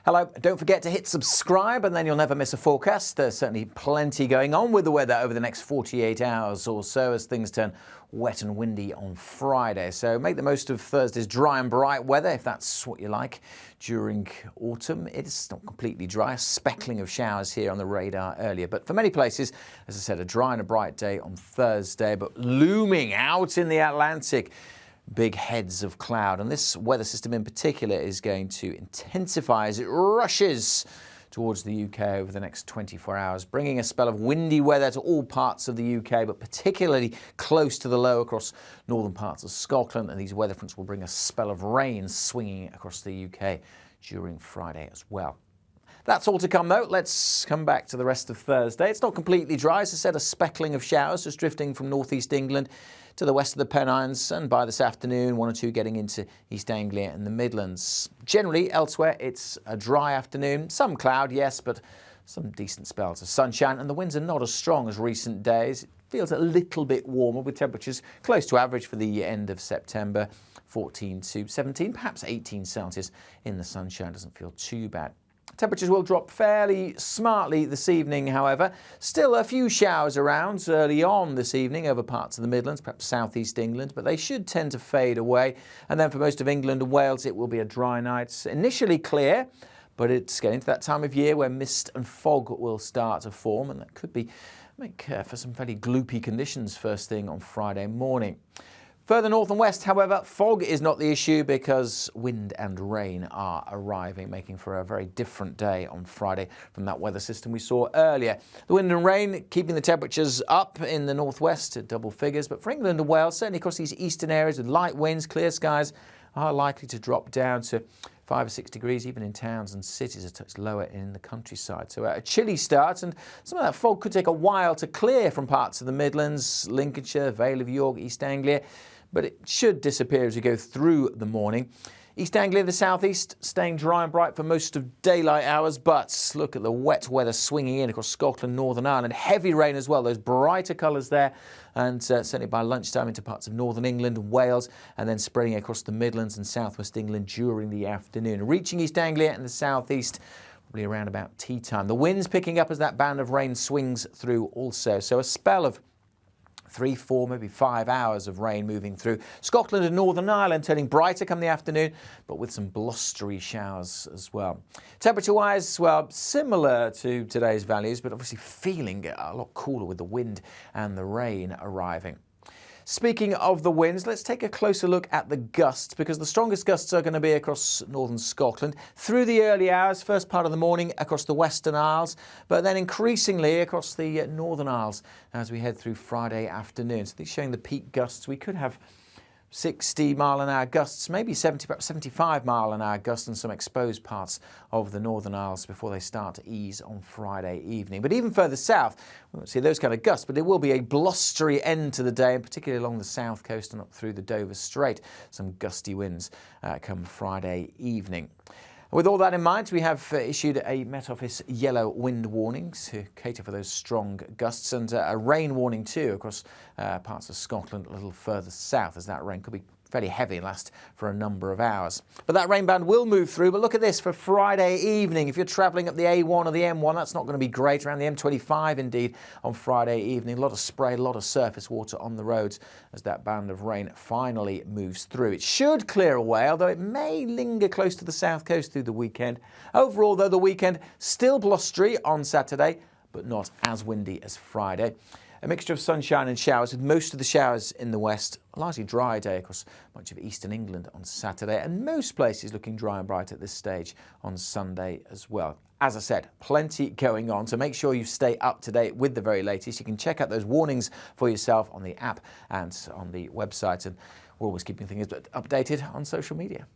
Hello, don't forget to hit subscribe and then you'll never miss a forecast. There's certainly plenty going on with the weather over the next 48 hours or so as things turn wet and windy on Friday. So make the most of Thursday's dry and bright weather if that's what you like. During autumn, it's not completely dry, a speckling of showers here on the radar earlier. But for many places, as I said, a dry and a bright day on Thursday, but looming out in the Atlantic, big heads of cloud, and this weather system in particular is going to intensify as it rushes towards the UK over the next 24 hours, bringing a spell of windy weather to all parts of the UK, but particularly close to the low across northern parts of Scotland, and these weather fronts will bring a spell of rain swinging across the UK during Friday as well. That's all to come though. Let's come back to the rest of Thursday. It's not completely dry, as I said, a speckling of showers just drifting from northeast England to the west of the Pennines, and by this afternoon, one or two getting into East Anglia and the Midlands. Generally, elsewhere, it's a dry afternoon. Some cloud, yes, but some decent spells of sunshine, and the winds are not as strong as recent days. It feels a little bit warmer with temperatures close to average for the end of September, 14 to 17, perhaps 18 Celsius in the sunshine. Doesn't feel too bad. Temperatures will drop fairly smartly this evening, however. Still a few showers around early on this evening over parts of the Midlands, perhaps southeast England, but they should tend to fade away. And then for most of England and Wales, it will be a dry night. Initially clear, but it's getting to that time of year where mist and fog will start to form, and that could make for some fairly gloopy conditions first thing on Friday morning. Further north and west, however, fog is not the issue because wind and rain are arriving, making for a very different day on Friday from that weather system we saw earlier. The wind and rain keeping the temperatures up in the northwest at double figures, but for England and Wales, certainly across these eastern areas with light winds, clear skies, are likely to drop down to 5 or 6 degrees, even in towns and cities, a touch lower in the countryside. So a chilly start, and some of that fog could take a while to clear from parts of the Midlands, Lincolnshire, Vale of York, East Anglia, but it should disappear as we go through the morning. East Anglia, the southeast, staying dry and bright for most of daylight hours, but look at the wet weather swinging in across Scotland, Northern Ireland. Heavy rain as well, those brighter colours there, and certainly by lunchtime into parts of northern England and Wales, and then spreading across the Midlands and southwest England during the afternoon. Reaching East Anglia and the southeast probably around about tea time. The wind's picking up as that band of rain swings through also, so a spell of 3, 4, maybe 5 hours of rain moving through. Scotland and Northern Ireland turning brighter come the afternoon, but with some blustery showers as well. Temperature-wise, well, similar to today's values, but obviously feeling a lot cooler with the wind and the rain arriving. Speaking of the winds, let's take a closer look at the gusts, because the strongest gusts are going to be across northern Scotland through the early hours, first part of the morning across the Western Isles, but then increasingly across the Northern Isles as we head through Friday afternoon. So these showing the peak gusts. We could have 60-mile-an-hour gusts, maybe 70, perhaps 75-mile-an-hour gusts in some exposed parts of the Northern Isles before they start to ease on Friday evening. But even further south, we won't see those kind of gusts, but there will be a blustery end to the day, and particularly along the south coast and up through the Dover Strait, some gusty winds come Friday evening. With all that in mind, we have issued a Met Office yellow wind warning to cater for those strong gusts, and a rain warning too across parts of Scotland a little further south, as that rain could be fairly heavy and last for a number of hours. But that rain band will move through. But look at this for Friday evening. If you're travelling up the A1 or the M1, that's not going to be great. Around the M25 indeed on Friday evening. A lot of spray, a lot of surface water on the roads as that band of rain finally moves through. It should clear away, although it may linger close to the south coast through the weekend. Overall, though, the weekend still blustery on Saturday, but not as windy as Friday. A mixture of sunshine and showers, with most of the showers in the west. A largely dry day across much of eastern England on Saturday, and most places looking dry and bright at this stage on Sunday as well. As I said, plenty going on, so make sure you stay up to date with the very latest. You can check out those warnings for yourself on the app and on the website, and we're always keeping things updated on social media.